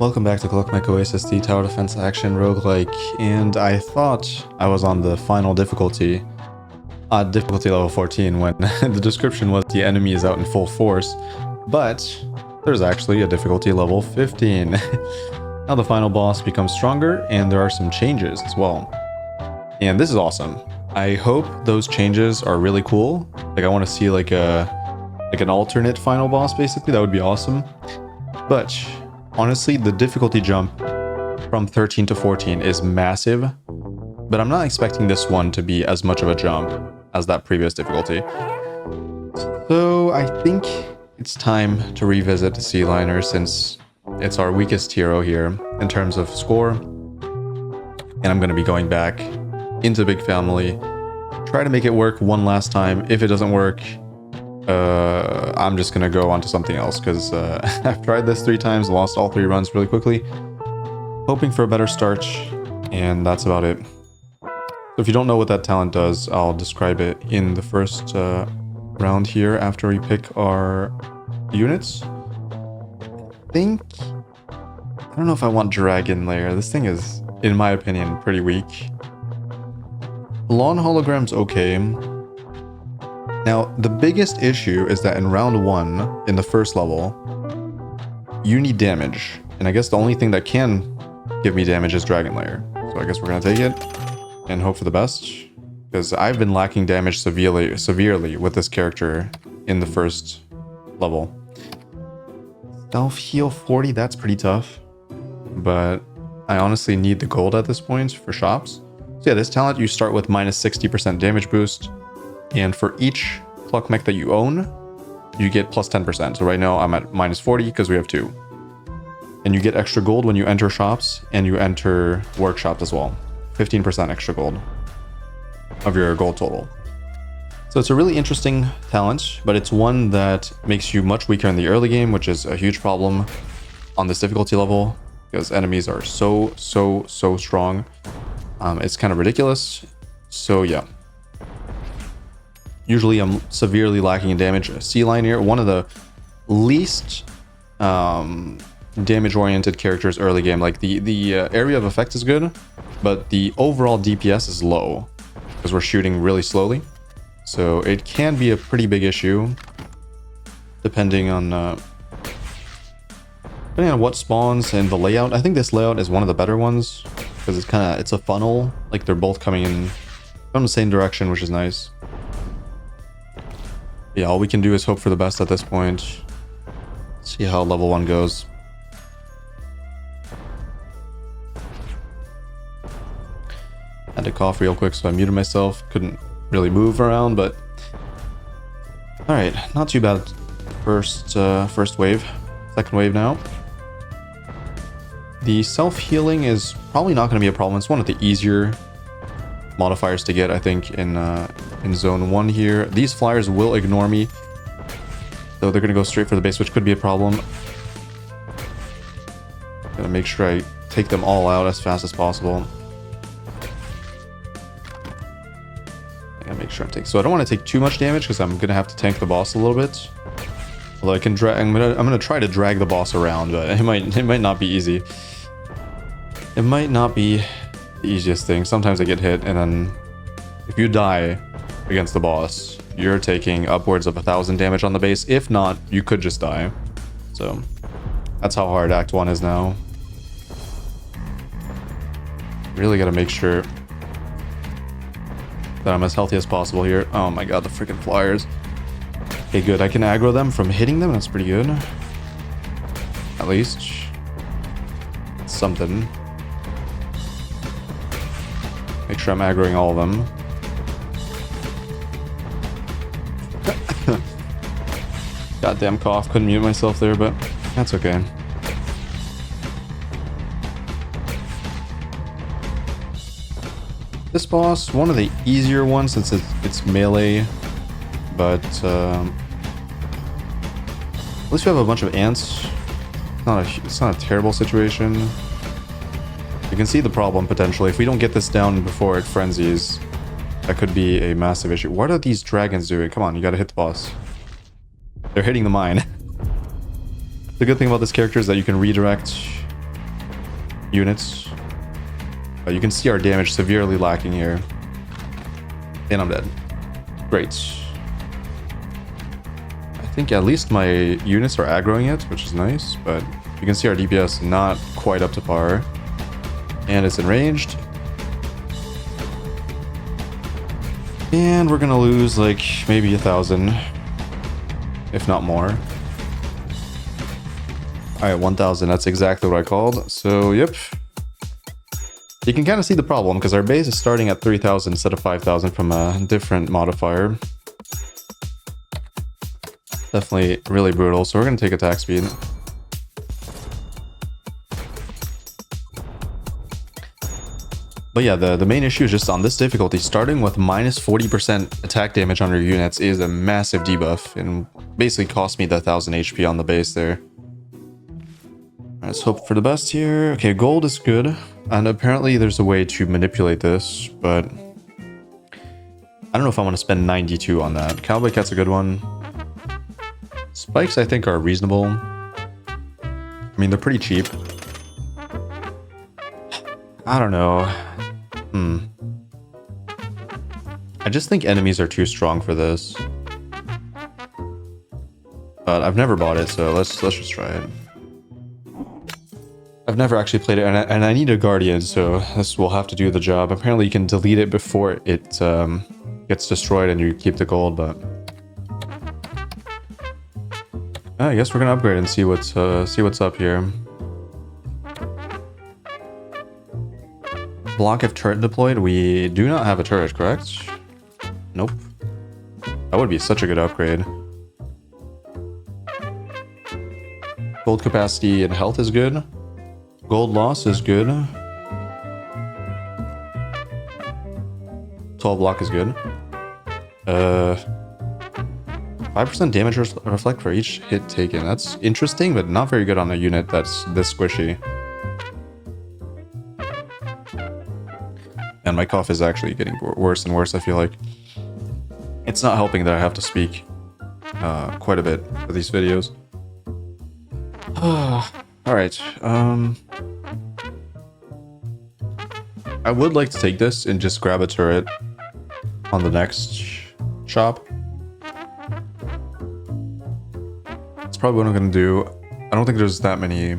Welcome back to Cluckmech Oasis, the tower defense action roguelike, and I thought I was on the final difficulty, difficulty level 14, when the description was the enemy is out in full force, but there's actually a difficulty level 15. Now the final boss becomes stronger, and there are some changes as well. And this is awesome. I hope those changes are really cool. Like, I want to see like an alternate final boss, basically. That would be awesome. But honestly, the difficulty jump from 13 to 14 is massive, but I'm not expecting this one to be as much of a jump as that previous difficulty. So I think it's time to revisit Sealineer, since it's our weakest hero here in terms of score. And I'm going to be going back into Big Family, try to make it work one last time. If it doesn't work, I'm just gonna go on to something else, because I've tried this 3 times, lost all 3 runs really quickly, hoping for a better start, and that's about it. So if you don't know what that talent does, I'll describe it in the first round here after we pick our units. I don't know if I want Dragon Lair. This thing is, in my opinion, pretty weak. Lawn Hologram's okay. Now, the biggest issue is that in round 1, in the first level, you need damage. And I guess the only thing that can give me damage is Dragon Lair. So I guess we're going to take it and hope for the best, because I've been lacking damage severely with this character in the first level. Self-heal 40, that's pretty tough. But I honestly need the gold at this point for shops. So yeah, this talent, you start with minus 60% damage boost. And for each Cluckmech that you own, you get plus 10%. So right now I'm at minus 40 because we have 2. And you get extra gold when you enter shops and you enter workshops as well. 15% extra gold of your gold total. So it's a really interesting talent, but it's one that makes you much weaker in the early game, which is a huge problem on this difficulty level, because enemies are so strong. It's kind of ridiculous. So yeah. Usually I'm severely lacking in damage. Sealineer, one of the least damage-oriented characters early game. Like the area of effect is good, but the overall DPS is low because we're shooting really slowly. So it can be a pretty big issue depending on what spawns and the layout. I think this layout is one of the better ones because it's a funnel. Like, they're both coming in from the same direction, which is nice. Yeah, all we can do is hope for the best at this point. See how level 1 goes. Had to cough real quick, so I muted myself. Couldn't really move around, but alright, not too bad. First wave. Second wave now. The self-healing is probably not going to be a problem. It's one of the easier modifiers to get, I think, in zone 1 here. These flyers will ignore me, so they're going to go straight for the base, which could be a problem. Gotta make sure I take them all out as fast as possible. I gotta make sure I'm taking. So I don't want to take too much damage because I'm gonna have to tank the boss a little bit. Although I can drag. I'm gonna try to drag the boss around, but it might not be easy. It might not be the easiest thing. Sometimes I get hit, and then if you die against the boss, you're taking upwards of 1,000 damage on the base. If not, you could just die. So that's how hard Act 1 is now. Really gotta make sure that I'm as healthy as possible here. Oh my god, the freaking flyers. Okay, good. I can aggro them from hitting them. That's pretty good. At least. It's something. Make sure I'm aggroing all of them. Goddamn cough. Couldn't mute myself there, but that's okay. This boss, one of the easier ones since it's melee, but at least we have a bunch of ants. It's not a terrible situation. You can see the problem potentially. If we don't get this down before it frenzies, that could be a massive issue. What are these dragons doing? Come on, you gotta hit the boss. They're hitting the mine. The good thing about this character is that you can redirect units. But you can see our damage severely lacking here. And I'm dead. Great. I think at least my units are aggroing it, which is nice, but you can see our DPS not quite up to par. And it's enraged. And we're gonna lose like maybe 1,000, if not more. Alright, 1,000, that's exactly what I called. So, yep. You can kind of see the problem, because our base is starting at 3,000 instead of 5,000 from a different modifier. Definitely really brutal, so we're going to take attack speed. But yeah, the main issue is just on this difficulty, starting with minus 40% attack damage on your units is a massive debuff, and basically cost me the 1,000 HP on the base there. Let's hope for the best here. Okay, gold is good. And apparently there's a way to manipulate this, but I don't know if I want to spend 92 on that. Cowboy Cat's a good one. Spikes, I think, are reasonable. I mean, they're pretty cheap. I don't know. I just think enemies are too strong for this. But I've never bought it, so let's just try it. I've never actually played it, and I need a guardian, so this will have to do the job. Apparently you can delete it before it gets destroyed and you keep the gold, but I guess we're gonna upgrade and see what's up here. Block if turret deployed. We do not have a turret, correct? Nope. That would be such a good upgrade. Gold capacity and health is good. Gold loss is good. 12 block is good. 5% damage reflect for each hit taken. That's interesting, but not very good on a unit that's this squishy. And my cough is actually getting worse and worse, I feel like. It's not helping that I have to speak quite a bit for these videos. Alright, I would like to take this and just grab a turret on the next shop. That's probably what I'm gonna do. I don't think there's that many...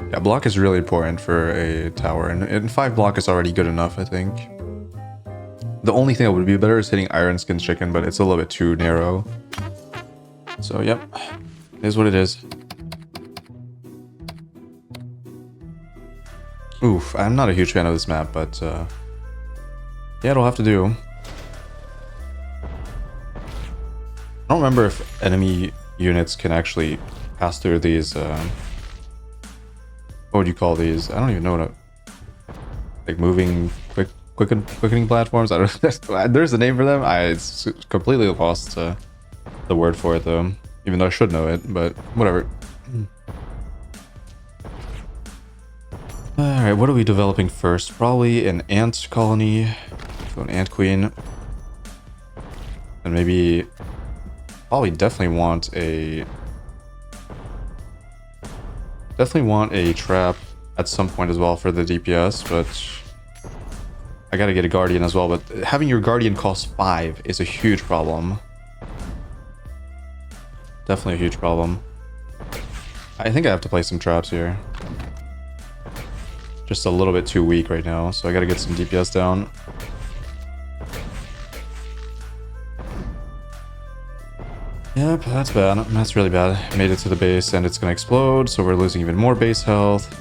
Yeah, block is really important for a tower, and 5 block is already good enough, I think. The only thing that would be better is hitting Iron Skin Chicken, but it's a little bit too narrow. So, yep. It is what it is. Oof, I'm not a huge fan of this map, but yeah, it'll have to do. I don't remember if enemy units can actually pass through these, what would you call these? I don't even know what like moving quickening platforms? I don't there's a name for them. It's completely lost the word for it though, even though I should know it, but whatever. Alright, what are we developing first? Probably an ant colony. So an ant queen. And maybe... Probably definitely want a trap at some point as well for the DPS, but... I gotta get a guardian as well, but having your guardian cost 5 is a huge problem. Definitely a huge problem. I think I have to play some traps here. Just a little bit too weak right now, so I gotta get some DPS down. Yep, that's bad. That's really bad. Made it to the base and it's gonna explode, so we're losing even more base health.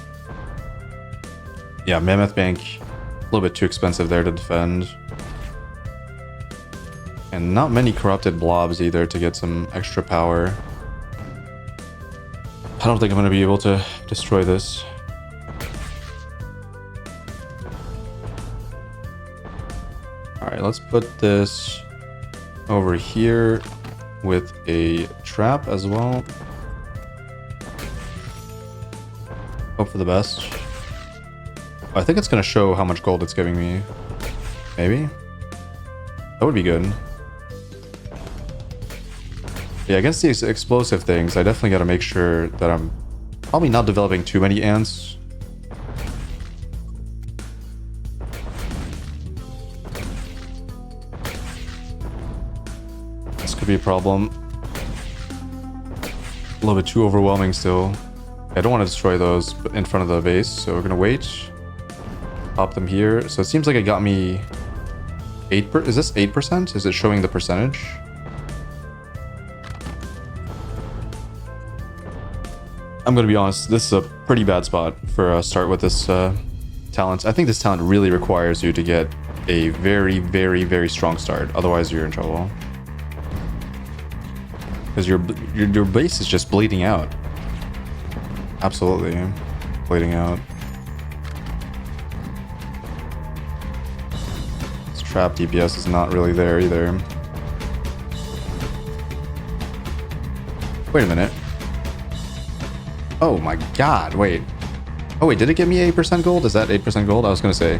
Yeah, Mammoth Bank, a little bit too expensive there to defend. And not many corrupted blobs either to get some extra power. I don't think I'm gonna be able to destroy this. Alright, let's put this over here with a trap as well. Hope for the best. I think it's going to show how much gold it's giving me. Maybe? That would be good. Yeah, against these explosive things, I definitely got to make sure that I'm probably not developing too many ants. could be a problem. A little bit too overwhelming still. I don't want to destroy those in front of the base, so we're gonna wait. Pop them here. So it seems like it got me 8%. Is this 8%? Is it showing the percentage? I'm gonna be honest, this is a pretty bad spot for a start with this talent. I think this talent really requires you to get a very, very, very strong start. Otherwise, you're in trouble. Because your base is just bleeding out. Absolutely. Bleeding out. This trap DPS is not really there either. Wait a minute. Oh my god, wait. Oh wait, did it give me 8% gold? Is that 8% gold? I was gonna say.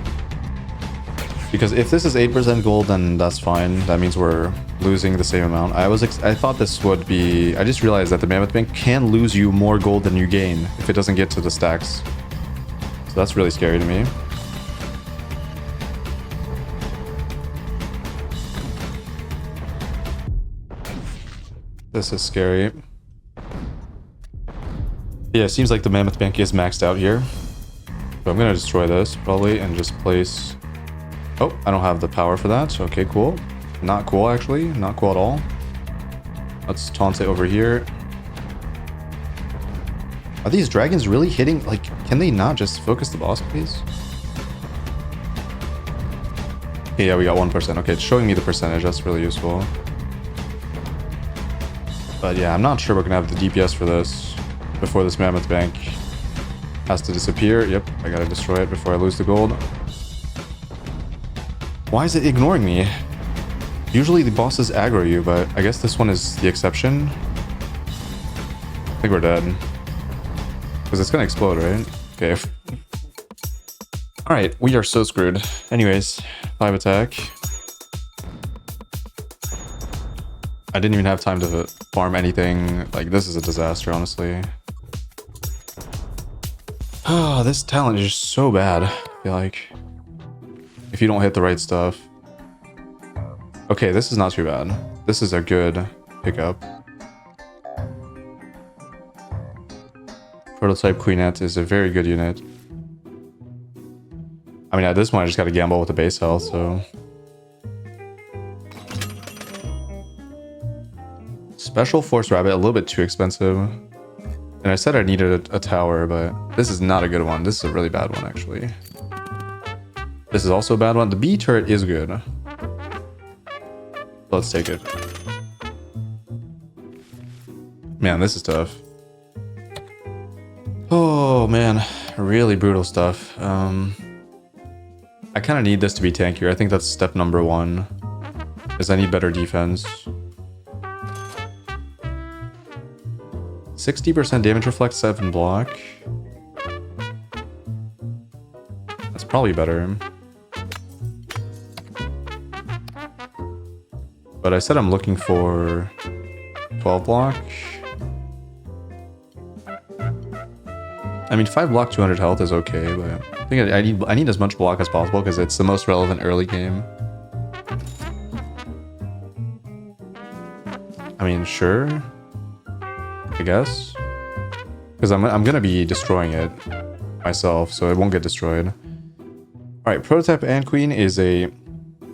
Because if this is 8% gold, then that's fine. That means we're losing the same amount. I thought this would be... I just realized that the Mammoth Bank can lose you more gold than you gain if it doesn't get to the stacks. So that's really scary to me. This is scary. Yeah, it seems like the Mammoth Bank is maxed out here. So I'm gonna destroy this, probably, and just place... Oh, I don't have the power for that. Okay, cool. Not cool, actually. Not cool at all. Let's taunt it over here. Are these dragons really hitting? Like, can they not just focus the boss, please? Yeah, we got 1%. Okay, it's showing me the percentage. That's really useful. But yeah, I'm not sure we're gonna have the DPS for this before this Mammoth Bank has to disappear. Yep, I gotta destroy it before I lose the gold. Why is it ignoring me? Usually the bosses aggro you, but I guess this one is the exception. I think we're dead. Because it's gonna explode, right? Okay. Alright, we are so screwed. Anyways, 5 attack. I didn't even have time to farm anything. Like, this is a disaster, honestly. Oh, this talent is just so bad, I feel like. If you don't hit the right stuff. Okay, this is not too bad. This is a good pickup. Prototype Queenette is a very good unit. I mean, at this point, I just gotta gamble with the base health, so... Special Force Rabbit, a little bit too expensive. And I said I needed a tower, but this is not a good one. This is a really bad one, actually. This is also a bad one. The B turret is good. Let's take it. Man, this is tough. Oh, man. Really brutal stuff. I kind of need this to be tankier. I think that's step number 1. Is I need better defense. 60% damage reflect, 7 block. That's probably better. But I said I'm looking for 12 block. I mean, 5 block, 200 health is okay, but I think I need as much block as possible because it's the most relevant early game. I mean, sure. I guess. Because I'm gonna be destroying it myself, so it won't get destroyed. Alright, Prototype and Queen is an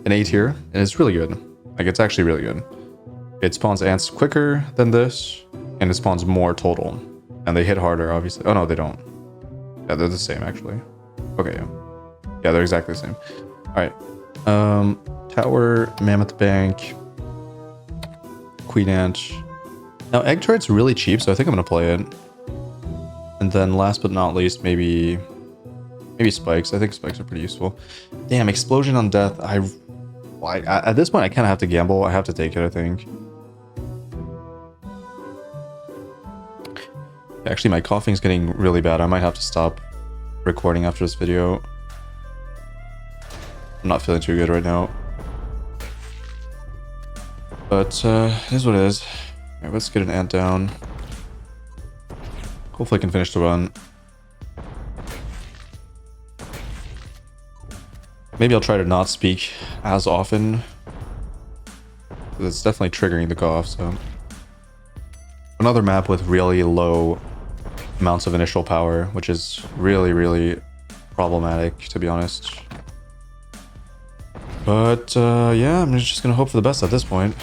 A tier, and it's really good. Like, it's actually really good. It spawns ants quicker than this, and it spawns more total. And they hit harder, obviously. Oh, no, they don't. Yeah, they're the same, actually. Okay, yeah. Yeah, they're exactly the same. Alright. Tower, Mammoth Bank, Queen Ant. Now, Egg Turret's really cheap, so I think I'm gonna play it. And then, last but not least, maybe Spikes. I think Spikes are pretty useful. Damn, Explosion on Death. At this point, I kind of have to gamble. I have to take it, I think. Actually, my coughing's getting really bad. I might have to stop recording after this video. I'm not feeling too good right now. But, it is what it is. Alright, let's get an ant down. Hopefully I can finish the run. Maybe I'll try to not speak as often. it's definitely triggering the go-off, so... Another map with really low amounts of initial power, which is really, really problematic, to be honest. But, yeah, I'm just gonna hope for the best at this point.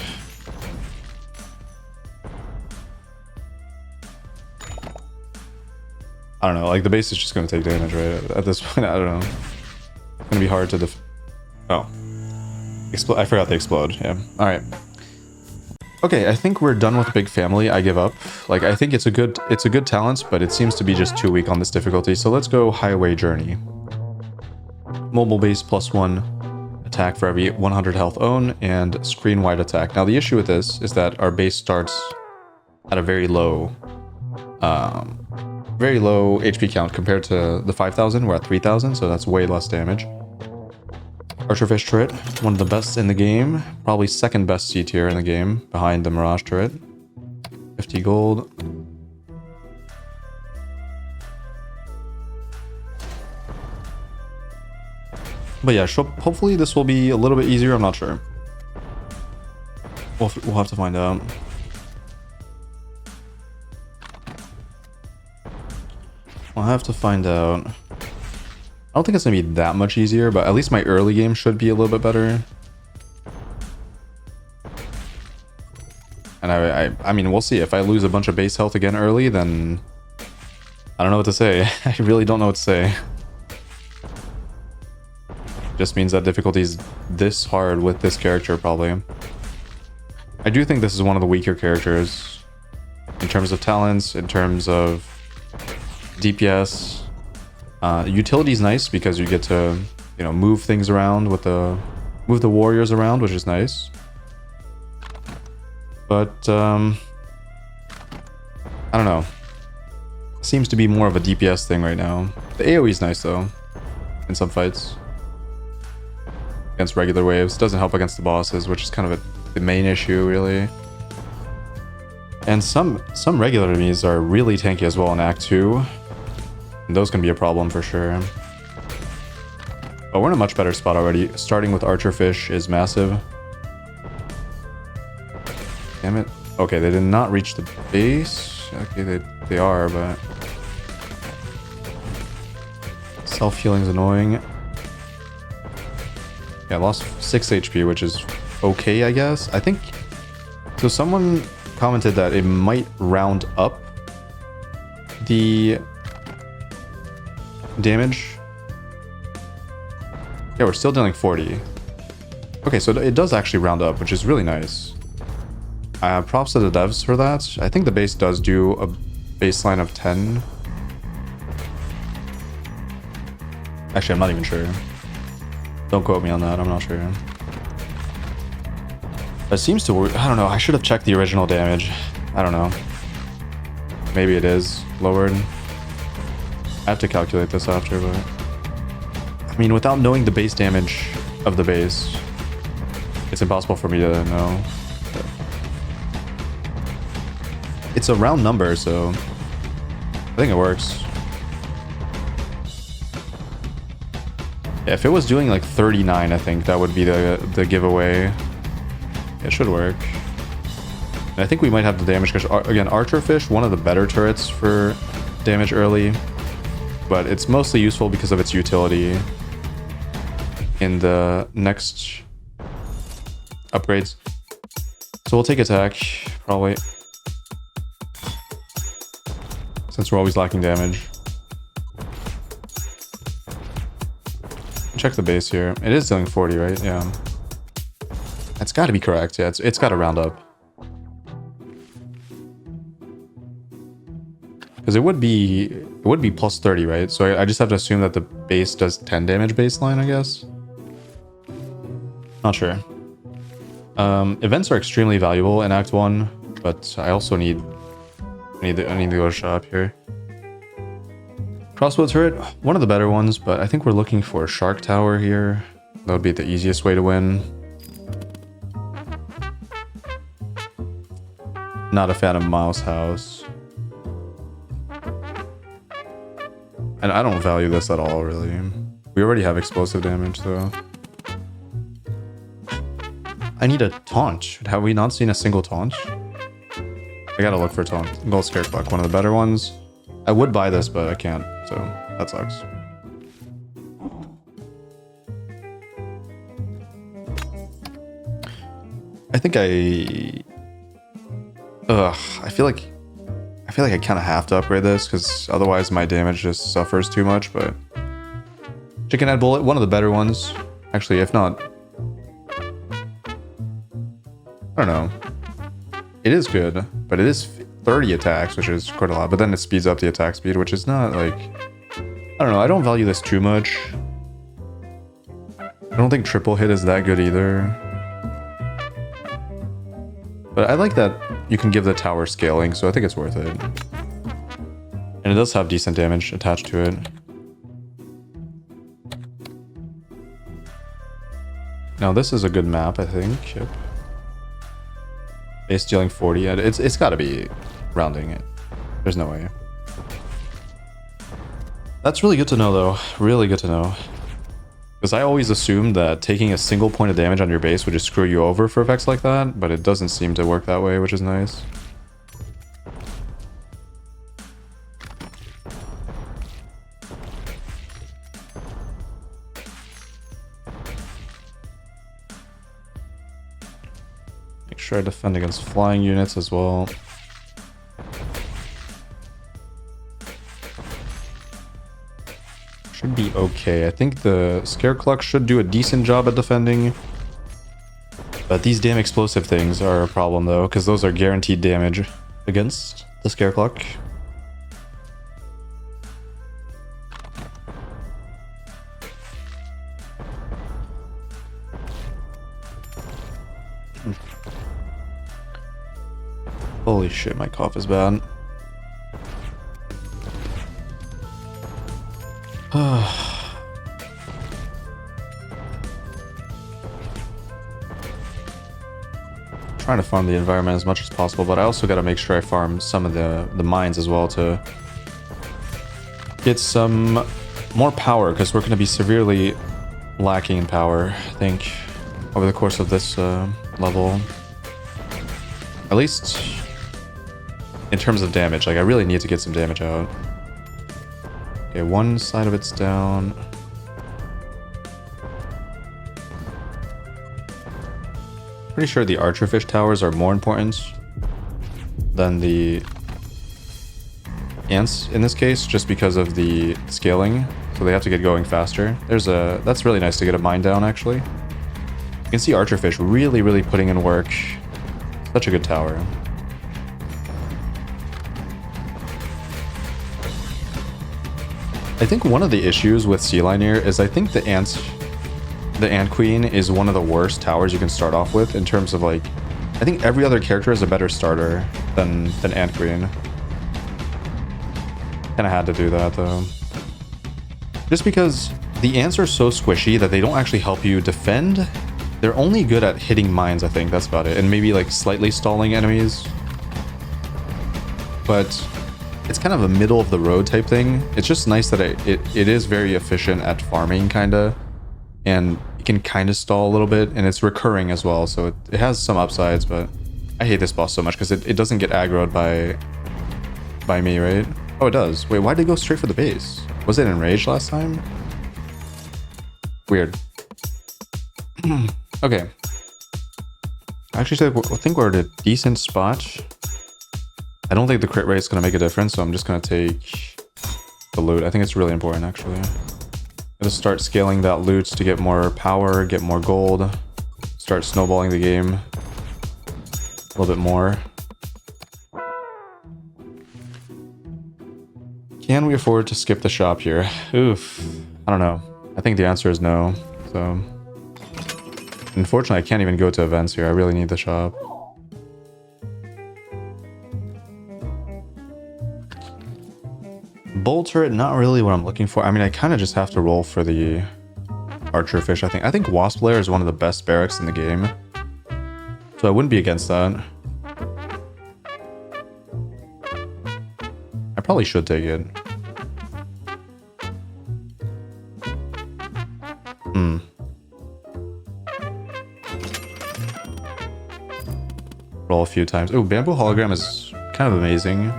I don't know, like, the base is just gonna take damage, right? At this point, I don't know. It's gonna be hard to Oh. I forgot they explode, yeah. Alright. Okay, I think we're done with Big Family. I give up. Like, I think it's a good talent, but it seems to be just too weak on this difficulty. So let's go Highway Journey. Mobile base +1 attack for every 100 health own, and screen wide attack. Now the issue with this is that our base starts at a very low HP count compared to the 5,000. We're at 3,000, so that's way less damage. Archerfish turret, one of the best in the game, probably second best C tier in the game, behind the Mirage turret. 50 gold. But yeah, hopefully this will be a little bit easier, I'm not sure. We'll have to find out. We'll have to find out. I don't think it's going to be that much easier, but at least my early game should be a little bit better. And I mean, we'll see. If I lose a bunch of base health again early, then I don't know what to say. I really don't know what to say. Just means that difficulty is this hard with this character, probably. I do think this is one of the weaker characters in terms of talents, in terms of DPS. Utility is nice because you get to, you know, move things around with move the warriors around, which is nice. But I don't know. Seems to be more of a DPS thing right now. The AoE is nice though, in some fights. Against regular waves, doesn't help against the bosses, which is kind of the main issue, really. And some regular enemies are really tanky as well in Act 2. And those can be a problem for sure. But we're in a much better spot already. Starting with Archerfish is massive. Damn it. Okay, they did not reach the base. Okay, they are, but... Self-healing's annoying. Yeah, I lost 6 HP, which is okay, I guess. I think... So someone commented that it might round up the damage. Yeah, we're still dealing 40. Okay, so it does actually round up, which is really nice. Props to the devs for that. I think the base does do a baseline of 10. Actually, I'm not even sure. Don't quote me on that, I'm not sure. It seems to work. I don't know, I should have checked the original damage. I don't know. Maybe it is lowered. I have to calculate this after, but... I mean, without knowing the base damage of the base, it's impossible for me to know. But it's a round number, so... I think it works. Yeah, if it was doing like 39, I think that would be the giveaway. It should work. And I think we might have the damage, because again, Archerfish, one of the better turrets for damage early, but it's mostly useful because of its utility in the next upgrades. So we'll take attack, probably, since we're always lacking damage. Check the base here. It is dealing 40, right? Yeah. That's got to be correct. Yeah, it's got to round up. Because it would be plus 30, right? So I just have to assume that the base does 10 damage baseline, I guess. Not sure. Events are extremely valuable in Act 1, but I also need to go shop here. Crossbow turret, one of the better ones, but I think we're looking for a Shark Tower here. That would be the easiest way to win. Not a fan of Mouse House. And I don't value this at all, really. We already have explosive damage, though. I need a taunt. Have we not seen a single taunt? I gotta look for a taunt. Gold Scare Cluck, one of the better ones. I would buy this, but I can't, so that sucks. I think I feel like I kind of have to upgrade this because otherwise my damage just suffers too much, but Chicken Head Bullet, one of the better ones. Actually, if not, I don't know. It is good, but it is 30 attacks, which is quite a lot, but then it speeds up the attack speed, which is not like, I don't know, I don't value this too much. I don't think triple hit is that good either. But I like that you can give the tower scaling, so I think it's worth it. And it does have decent damage attached to it. Now this is a good map, I think. Yep. Base dealing 40. It's got to be rounding it. There's no way. That's really good to know, though. Really good to know. Because I always assumed that taking a single point of damage on your base would just screw you over for effects like that, but it doesn't seem to work that way, which is nice. Make sure I defend against flying units as well. Should be okay. I think the Scare Cluck should do a decent job at defending. But these damn explosive things are a problem though, because those are guaranteed damage against the Scare Cluck. Holy shit, my cough is bad. Trying to farm the environment as much as possible, but I also got to make sure I farm some of the mines as well to get some more power, because we're going to be severely lacking in power, I think, over the course of this level. At least in terms of damage. Like, I really need to get some damage out. Okay, one side of it's down. Pretty sure the archerfish towers are more important than the ants in this case, just because of the scaling. So they have to get going faster. That's really nice to get a mine down, actually. You can see archerfish really putting in work. Such a good tower. I think one of the issues with Sealineer is I think the Ant Queen is one of the worst towers you can start off with in terms of, like, I think every other character is a better starter than Ant Queen. Kinda had to do that though. Just because the ants are so squishy that they don't actually help you defend. They're only good at hitting mines, I think, that's about it. And maybe like slightly stalling enemies. But it's kind of a middle of the road type thing. It's just nice that it is very efficient at farming, kinda. And it can kind of stall a little bit, and it's recurring as well, so it has some upsides, but I hate this boss so much because it doesn't get aggroed by me, right? Oh, it does. Wait, why did it go straight for the base? Was it enraged last time? Weird. Okay. Actually, I think we're at a decent spot. I don't think the crit rate is going to make a difference, so I'm just going to take the loot. I think it's really important, actually. Just start scaling that loot to get more power, get more gold, start snowballing the game a little bit more. Can we afford to skip the shop here? Oof. I don't know. I think the answer is no. So, unfortunately, I can't even go to events here. I really need the shop. Bull turret, not really what I'm looking for. I mean, I kind of just have to roll for the archerfish, I think. I think Wasp Lair is one of the best barracks in the game. So I wouldn't be against that. I probably should take it. roll a few times. Oh, bamboo hologram is kind of amazing.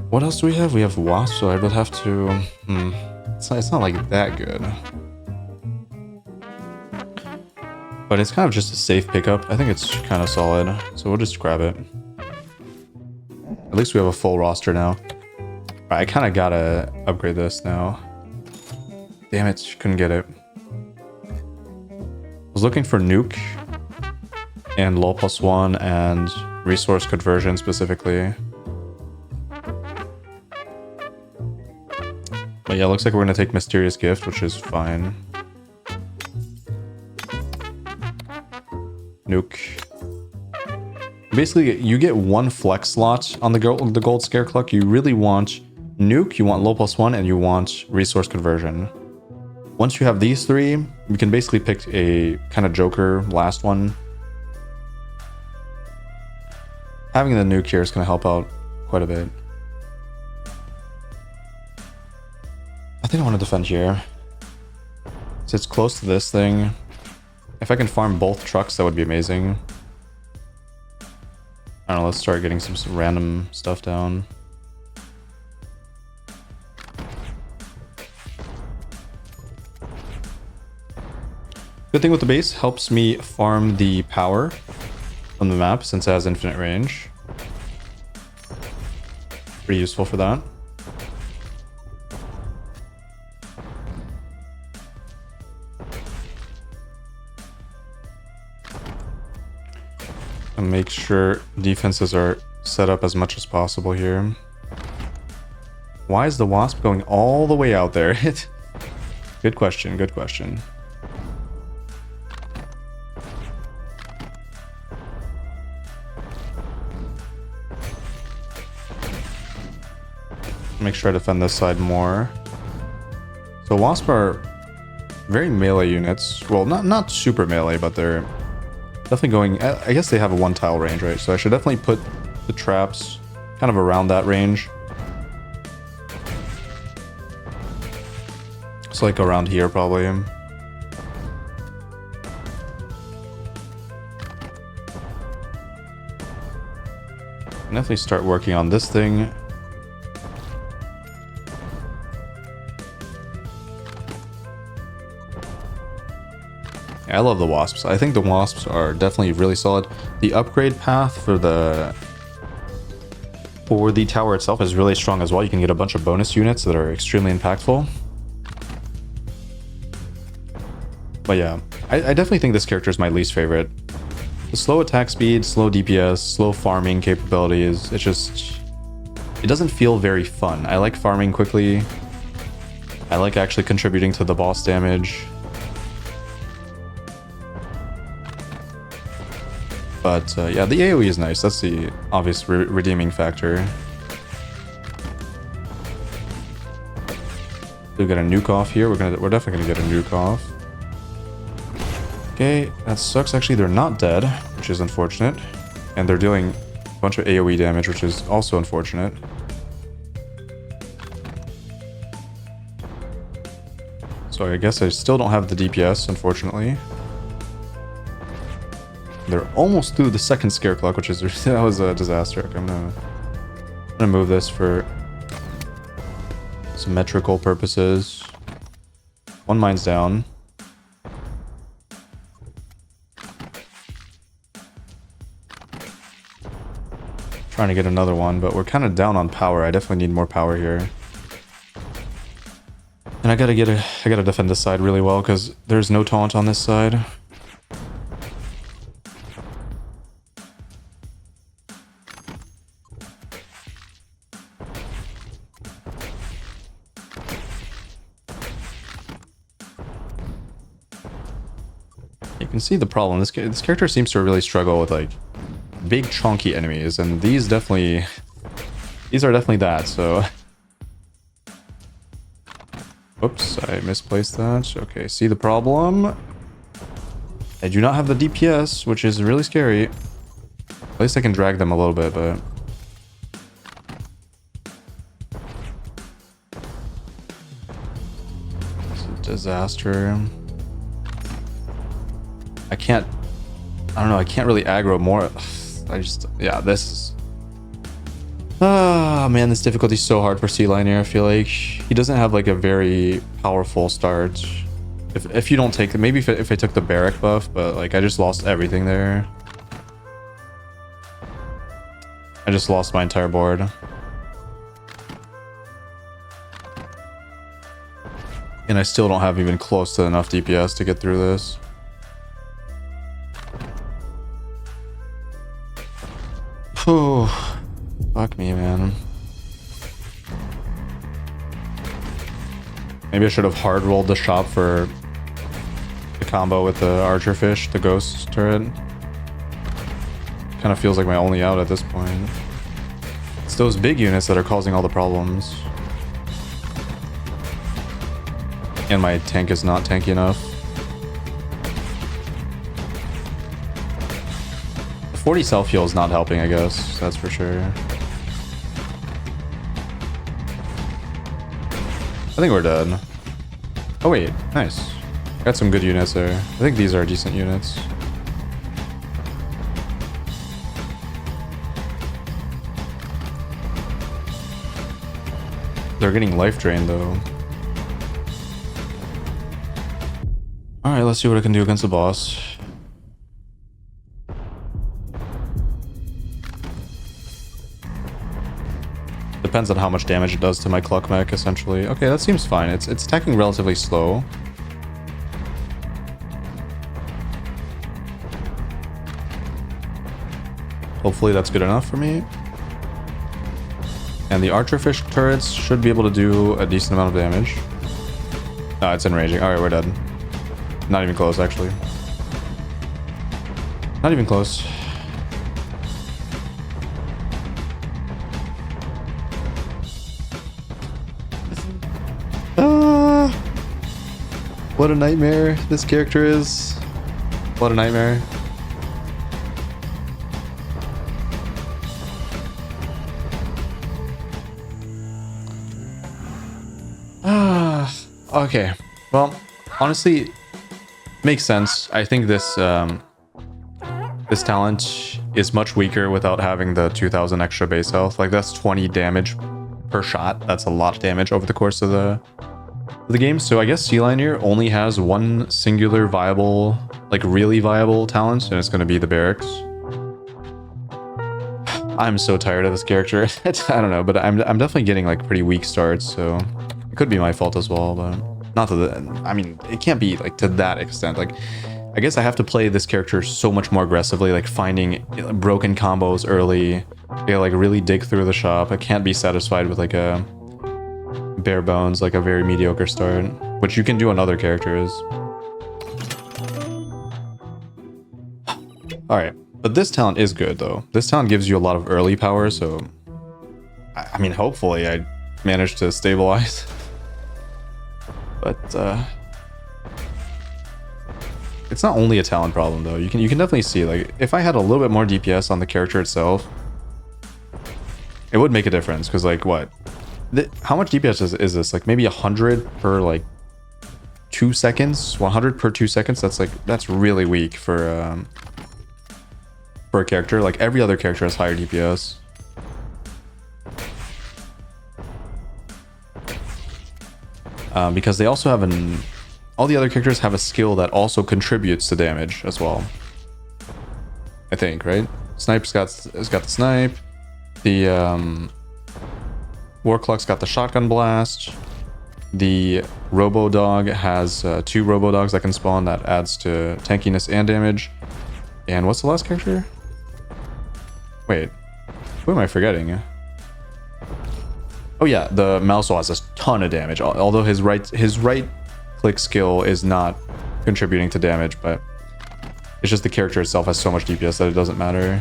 What else do we have? We have wasp, so I would have to... It's not like that good. But it's kind of just a safe pickup. I think it's kind of solid, so we'll just grab it. At least we have a full roster now. I kind of gotta upgrade this now. Damn it, couldn't get it. I was looking for nuke and lull +1 and resource conversion specifically. But yeah, looks like we're gonna take mysterious gift, which is fine. Nuke. Basically, you get one flex slot on the gold scare cluck. You really want nuke, you want lull +1, and you want resource conversion. Once you have these three, you can basically pick a kind of joker last one. Having the nuke here is going to help out quite a bit. I think I want to defend here. So it's close to this thing. If I can farm both trucks, that would be amazing. I don't know, let's start getting some random stuff down. Good thing with the base, helps me farm the power from the map since it has infinite range. Pretty useful for that. And make sure defenses are set up as much as possible here. Why is the wasp going all the way out there? Good question, good question. Make sure I defend this side more. So wasp are very melee units. Well, not super melee, but they're definitely going... I guess they have a one tile range, right? So I should definitely put the traps kind of around that range. It's like around here, probably. Definitely start working on this thing. I love the wasps. I think the wasps are definitely really solid. The upgrade path for the tower itself is really strong as well. You can get a bunch of bonus units that are extremely impactful. But yeah, I definitely think this character is my least favorite. The slow attack speed, slow DPS, slow farming capabilities, it doesn't feel very fun. I like farming quickly. I like actually contributing to the boss damage. But yeah, the AoE is nice. That's the obvious redeeming factor. We've got a nuke off here. We're definitely gonna get a nuke off. Okay, that sucks. Actually, they're not dead, which is unfortunate. And they're dealing a bunch of AoE damage, which is also unfortunate. So I guess I still don't have the DPS, unfortunately. They're almost through the second scare clock, which is that was a disaster. Okay, I'm gonna move this for symmetrical purposes. One mine's down. Trying to get another one, but we're kind of down on power. I definitely need more power here. And I gotta defend this side really well because there's no taunt on this side. You can see the problem. This character seems to really struggle with like big chunky enemies, and these are definitely that. So, oops, I misplaced that. Okay, see the problem. I do not have the DPS, which is really scary. At least I can drag them a little bit, but it's a disaster. I can't I don't know, I can't really aggro more. I just, yeah, this is... Ah, man, this difficulty is so hard for Sealineer. I feel like he doesn't have like a very powerful start. If you don't take... Maybe if I took the barrack buff, but like I just lost everything there. I just lost my entire board. And I still don't have even close to enough DPS to get through this. Whew. Fuck me, man. Maybe I should have hard rolled the shop for the combo with the archer fish, the ghost turret. Kind of feels like my only out at this point. It's those big units that are causing all the problems. And my tank is not tanky enough. The 40 self-heal is not helping, I guess. That's for sure. I think we're dead. Oh wait, nice. Got some good units there. I think these are decent units. They're getting life drained though. Alright, let's see what I can do against the boss. Depends on how much damage it does to my Cluckmech, essentially. Okay, that seems fine. It's attacking relatively slow. Hopefully that's good enough for me. And the archer fish turrets should be able to do a decent amount of damage. No, it's enraging. Alright, we're dead. Not even close, actually. Not even close. What a nightmare this character is. What a nightmare. Okay. Well, honestly, makes sense. I think this this talent is much weaker without having the 2000 extra base health. Like that's 20 damage per shot. That's a lot of damage over the course of the game. So I guess Sealineer only has one singular viable, like really viable talent, and it's going to be the barracks. I'm so tired of this character. I don't know, but I'm definitely getting like pretty weak starts, so it could be my fault as well, but not to the... I mean, it can't be like to that extent. Like, I guess I have to play this character so much more aggressively, like finding broken combos early. Yeah, like really dig through the shop. I can't be satisfied with like a bare bones, like a very mediocre start, which you can do on other characters. Alright, but this talent is good though. This talent gives you a lot of early power, so I mean, hopefully I managed to stabilize. But it's not only a talent problem though. You can definitely see, like, if I had a little bit more DPS on the character itself, it would make a difference. Because like, what? How much DPS is this? Like maybe 100 per like 2 seconds? 100 per 2 seconds? That's really weak for a character. Like every other character has higher DPS. Because they also have all the other characters have a skill that also contributes to damage as well. I think, right? Sniper's got the snipe. The Warcluck's got the shotgun blast. The Robo Dog has 2 Robo Dogs that can spawn that adds to tankiness and damage. And what's the last character? Wait, who am I forgetting? Oh yeah, the Mousehole has a ton of damage, although his right click skill is not contributing to damage, but it's just the character itself has so much DPS that it doesn't matter.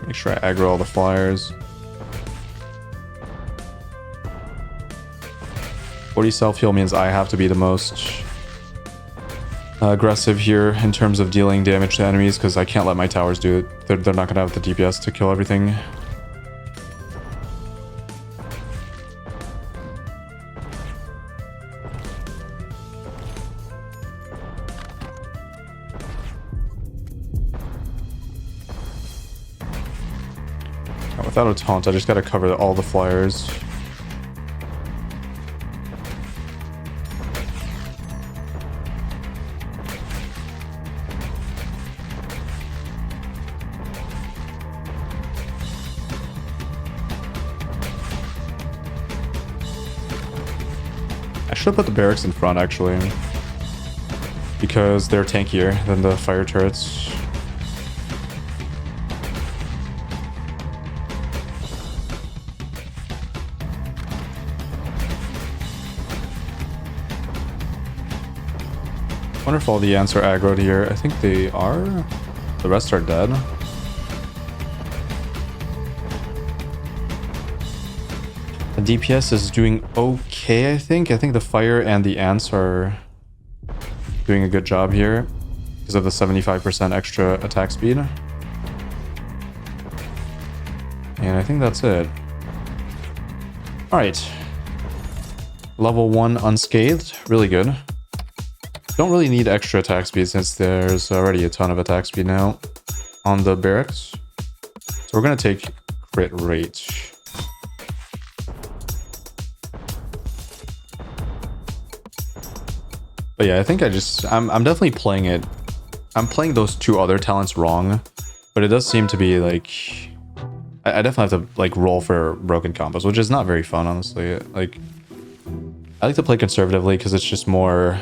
Make sure I aggro all the flyers. 40 self-heal means I have to be the most aggressive here in terms of dealing damage to enemies, because I can't let my towers do it. They're not going to have the DPS to kill everything. Without a taunt, I just gotta cover all the flyers. I should have put the barracks in front, actually, because they're tankier than the fire turrets. I wonder if all the ants are aggroed here. I think they are. The rest are dead. The DPS is doing okay, I think. I think the fire and the ants are doing a good job here because of the 75% extra attack speed. And I think that's it. Alright. Level 1 unscathed. Really good. Don't really need extra attack speed since there's already a ton of attack speed now on the barracks. So we're going to take crit rate. But yeah, I think I'm definitely playing it. I'm playing those two other talents wrong, but it does seem to be like, I definitely have to like roll for broken combos, which is not very fun, honestly. Like, I like to play conservatively because it's just more,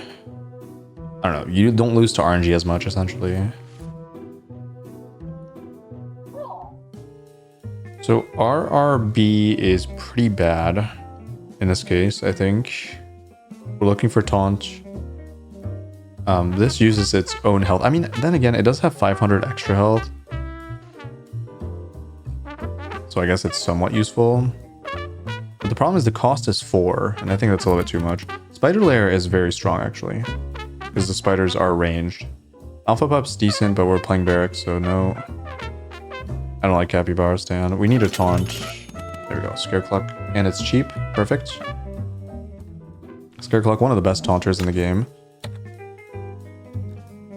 I don't know, you don't lose to RNG as much, essentially. So RRB is pretty bad in this case, I think. We're looking for taunt. This uses its own health. I mean, then again, it does have 500 extra health. So I guess it's somewhat useful. But the problem is the cost is 4, and I think that's a little bit too much. Spider Lair is very strong, actually, because the spiders are ranged. Alpha Pup's decent, but we're playing barracks, so no. I don't like Capybara stand. We need a taunt. There we go, Scare Cluck. And it's cheap. Perfect. Scare Cluck, one of the best taunters in the game.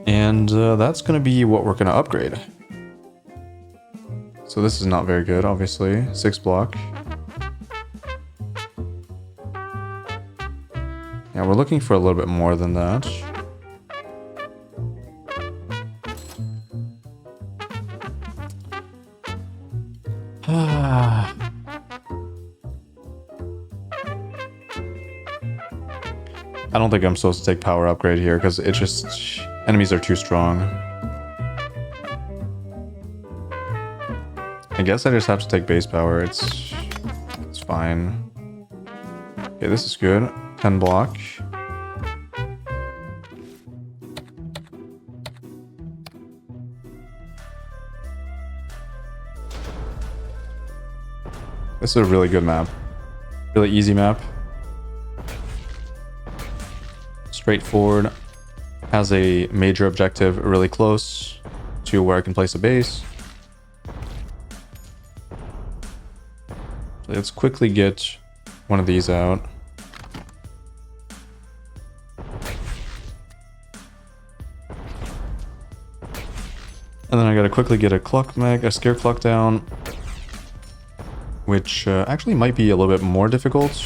And that's going to be what we're going to upgrade. So this is not very good, obviously. 6 block. Yeah, we're looking for a little bit more than that. I don't think I'm supposed to take power upgrade here because it just... enemies are too strong. I guess I just have to take base power. It's fine. Okay, this is good. 10 block. This is a really good map. Really easy map. Straightforward. Has a major objective really close to where I can place a base. Let's quickly get one of these out. And then I gotta quickly get a Cluckmech, a Scare Cluck down, which actually might be a little bit more difficult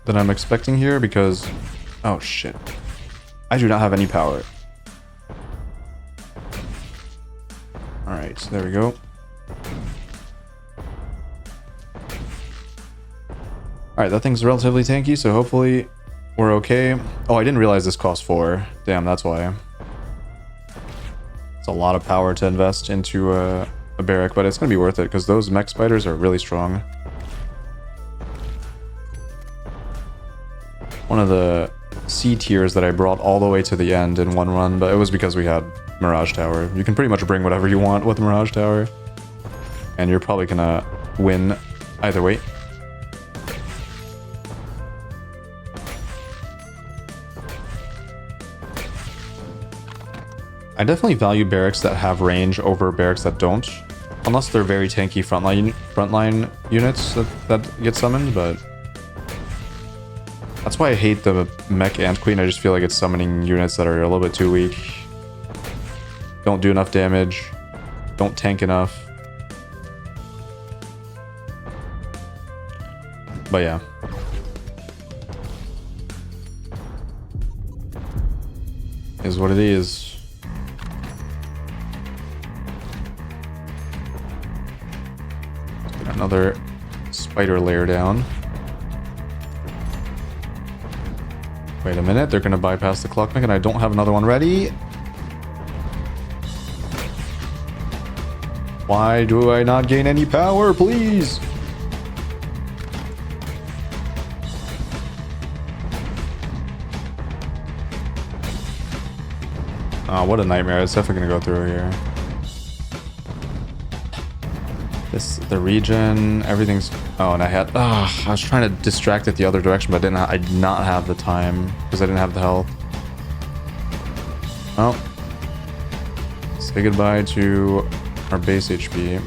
than I'm expecting here because... oh shit. I do not have any power. Alright, there we go. Alright, that thing's relatively tanky, so hopefully we're okay. Oh, I didn't realize this cost 4. Damn, that's why. It's a lot of power to invest into a barrack, but it's going to be worth it because those mech spiders are really strong. One of the C tiers that I brought all the way to the end in one run, but it was because we had Mirage Tower. You can pretty much bring whatever you want with Mirage Tower, and you're probably gonna win either way. I definitely value barracks that have range over barracks that don't, unless they're very tanky frontline units that get summoned, but that's why I hate the mech Ant Queen. I just feel like it's summoning units that are a little bit too weak. Don't do enough damage. Don't tank enough. But yeah. Is what it is. Get another spider layer down. Wait a minute, they're gonna bypass the Cluckmech and I don't have another one ready. Why do I not gain any power, please? Oh, what a nightmare. It's definitely gonna go through here. The region, everything's... Oh, and I was trying to distract it the other direction, but I did not have the time because I didn't have the health. Well, say goodbye to our base HP.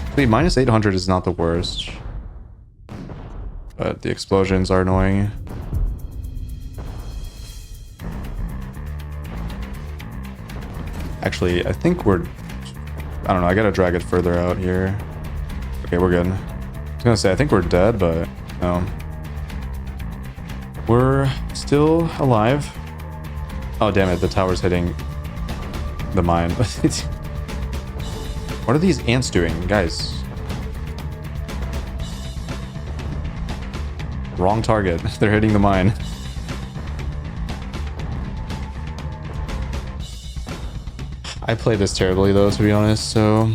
Actually, minus 800 is not the worst, but the explosions are annoying. Actually, I think we're... I don't know, I gotta drag it further out here. Okay, we're good. I was gonna say, I think we're dead, but no. We're still alive. Oh, damn it, the tower's hitting the mine. What are these ants doing, guys? Wrong target. They're hitting the mine. I play this terribly though, to be honest, so...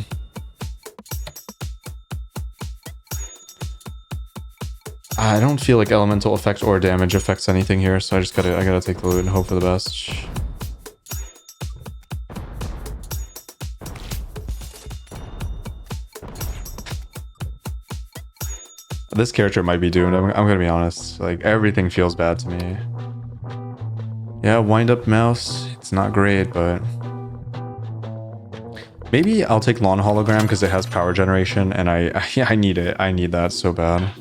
I don't feel like elemental effect or damage affects anything here, so I gotta take the loot and hope for the best. This character might be doomed, I'm gonna be honest. Like, everything feels bad to me. Yeah, wind up mouse, it's not great, but... Maybe I'll take Lawn Hologram because it has power generation, and I need it. I need that so bad.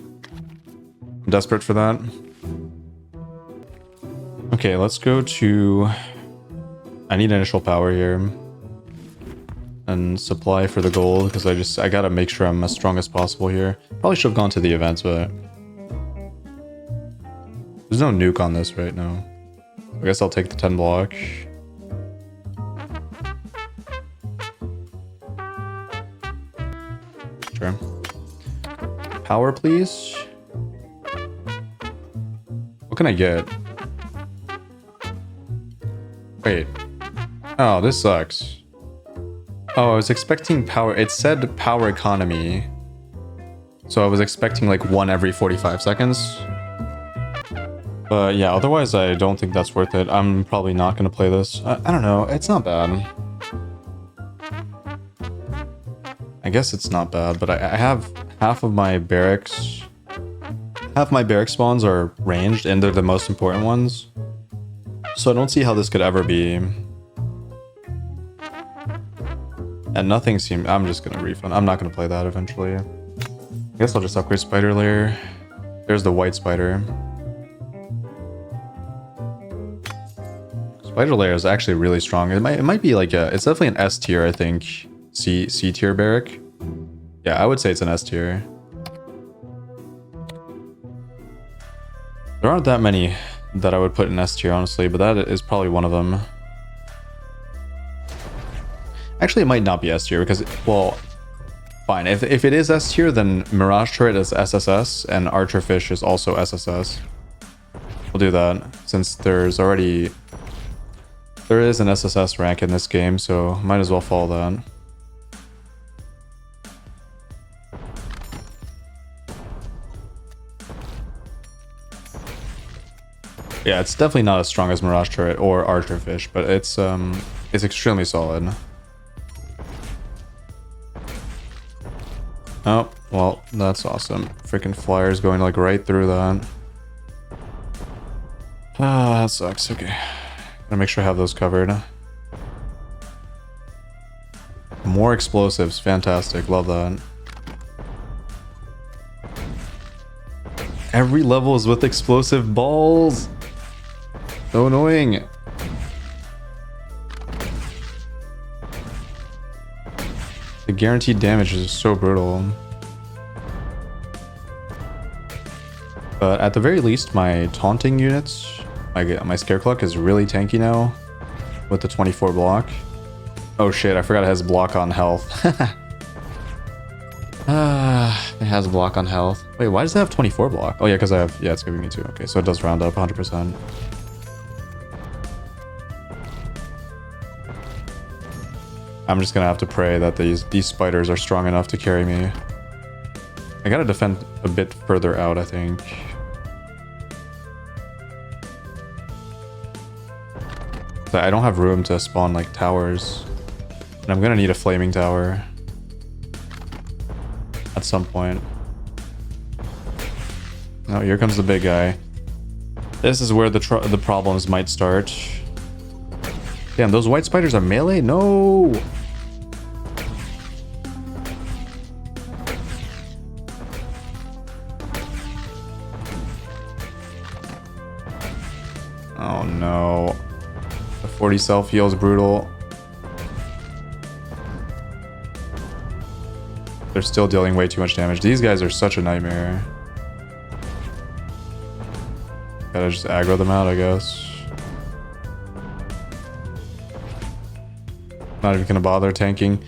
I'm desperate for that. Okay, let's go to... I need initial power here. And supply for the gold, because I gotta make sure I'm as strong as possible here. Probably should have gone to the events, but... There's no nuke on this right now. I guess I'll take the 10 block. Sure. Power, please. What can I get? Wait. Oh, this sucks. Oh, I was expecting power. It said power economy. So I was expecting like 1 every 45 seconds. But yeah, otherwise I don't think that's worth it. I'm probably not going to play this. I don't know. It's not bad. I guess it's not bad, but I have half of my barracks. Half my barrack spawns are ranged, and they're the most important ones. So I don't see how this could ever be. And nothing seemed... I'm just going to refund. I'm not going to play that eventually. I guess I'll just upgrade spider layer. There's the white spider. Spider layer is actually really strong. It might be like a... It's definitely an S tier, I think. C tier barrack. Yeah, I would say it's an S tier. There aren't that many that I would put in S tier, honestly, but that is probably one of them. Actually, it might not be S tier because, well, fine. If it is S tier, then Mirage Turret is SSS and Archer Fish is also SSS. We'll do that since there is an SSS rank in this game, so might as well follow that. Yeah, it's definitely not as strong as Mirage Turret or Archer Fish, but it's extremely solid. Oh, well, that's awesome. Freaking flyers going like right through that. Ah, that sucks. Okay. Gotta make sure I have those covered. More explosives. Fantastic. Love that. Every level is with explosive balls. So annoying. The guaranteed damage is so brutal. But at the very least, my taunting units, my scare cluck is really tanky now with the 24 block. Oh shit, I forgot it has block on health. It has block on health. Wait, why does it have 24 block? Oh yeah, because I have, yeah, it's giving me 2. Okay, so it does round up 100%. I'm just gonna have to pray that these spiders are strong enough to carry me. I gotta defend a bit further out, I think. I don't have room to spawn like towers. And I'm gonna need a flaming tower at some point. Oh, here comes the big guy. This is where the problems might start. Damn, those white spiders are melee? No! Oh no. The 40 self-heal is brutal. They're still dealing way too much damage. These guys are such a nightmare. Gotta just aggro them out, I guess. Not even gonna bother tanking.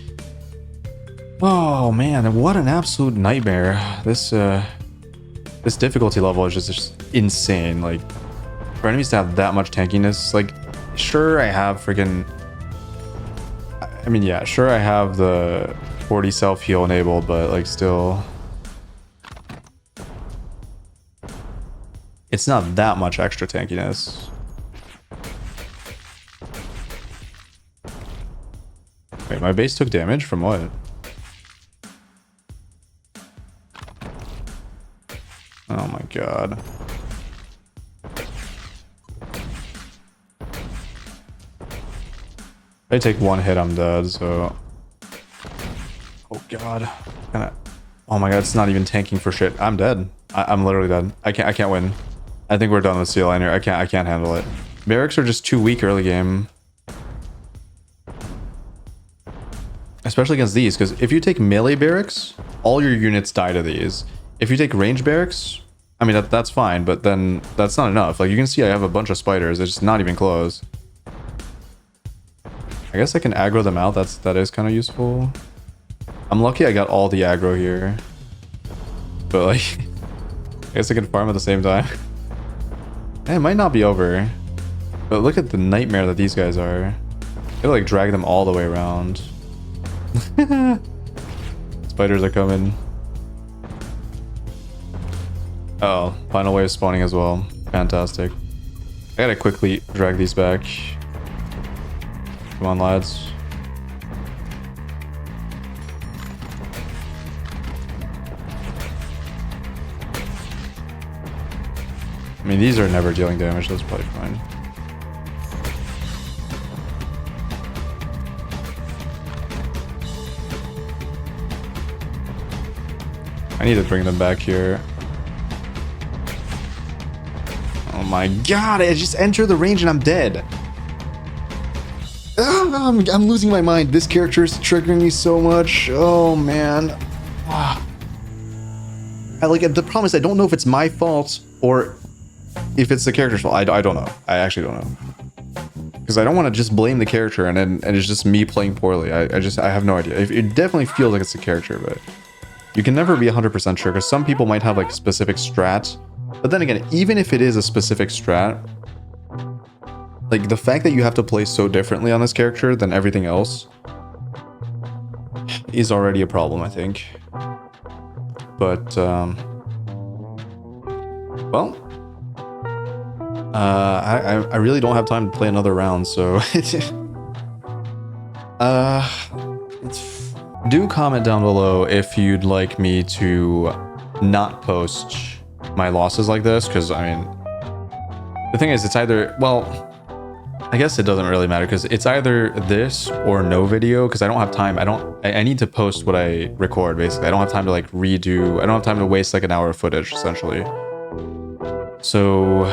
Oh man, what an absolute nightmare. This difficulty level is just insane. Like, for enemies to have that much tankiness, like, sure I have freaking... I mean, yeah, sure I have the 40 self-heal enabled, but like still... It's not that much extra tankiness. Wait, my base took damage from what? Oh my god. If I take one hit, I'm dead, so... Oh god. Oh my god, it's not even tanking for shit. I'm dead. I'm literally dead. I can't win. I think we're done with Sealineer. I can't handle it. Barracks are just too weak early game. Especially against these, because if you take melee barracks, all your units die to these. If you take range barracks, I mean, that's fine, but then that's not enough. Like, you can see I have a bunch of spiders. It's just not even close. I guess I can aggro them out. That is kind of useful. I'm lucky I got all the aggro here. But, like, I guess I can farm at the same time. It might not be over. But look at the nightmare that these guys are. They like drag them all the way around. Spiders are coming. Oh, final wave spawning as well. Fantastic. I gotta quickly drag these back. Come on, lads. I mean, these are never dealing damage, that's probably fine. I need to bring them back here. Oh my god, I just entered the range and I'm dead. I'm losing my mind. This character is triggering me so much. Oh man. The problem is I don't know if it's my fault or if it's the character's fault. I don't know. I actually don't know. Because I don't want to just blame the character and it's just me playing poorly. I have no idea. It definitely feels like it's the character, but you can never be 100% sure because some people might have like specific strats. But then again, even if it is a specific strat, like the fact that you have to play so differently on this character than everything else is already a problem, I think. But, well, I really don't have time to play another round, so do comment down below if you'd like me to not post my losses like this, because I mean, the thing is, it's either, well, I guess it doesn't really matter because it's either this or no video because I don't have time. I need to post what I record basically. I don't have time to like redo. I don't have time to waste like an hour of footage essentially. So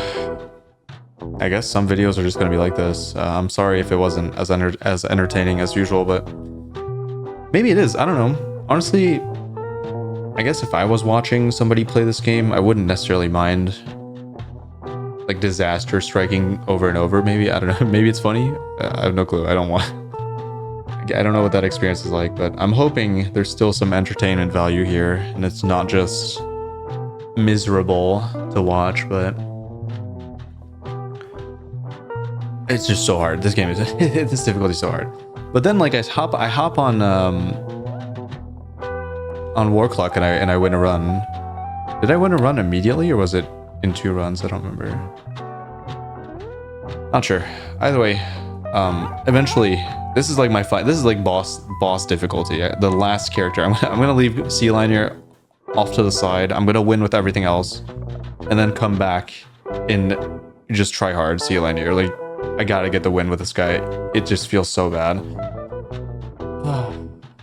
I guess some videos are just going to be like this. I'm sorry if it wasn't as entertaining as usual, but maybe it is. I don't know. Honestly, I guess if I was watching somebody play this game, I wouldn't necessarily mind like disaster striking over and over. Maybe, I don't know. Maybe it's funny. I have no clue. I don't know what that experience is like, but I'm hoping there's still some entertainment value here and it's not just miserable to watch, but it's just so hard. This game is this difficulty is so hard. But then like I hop on Warclock and I win a run. Did I win a run immediately or was it in 2 runs? I don't remember. Not sure. Either way, eventually this is like my fight. This is like boss difficulty. The last character. I'm gonna leave Sealineer off to the side. I'm gonna win with everything else, and then come back and just try hard Sealineer. Like I gotta get the win with this guy. It just feels so bad.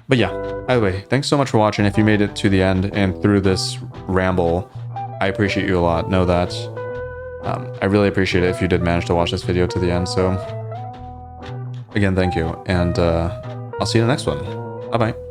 But yeah. Either way, thanks so much for watching. If you made it to the end and through this ramble, I appreciate you a lot. Know that. I really appreciate it if you did manage to watch this video to the end. So again, thank you. And I'll see you in the next one. Bye-bye.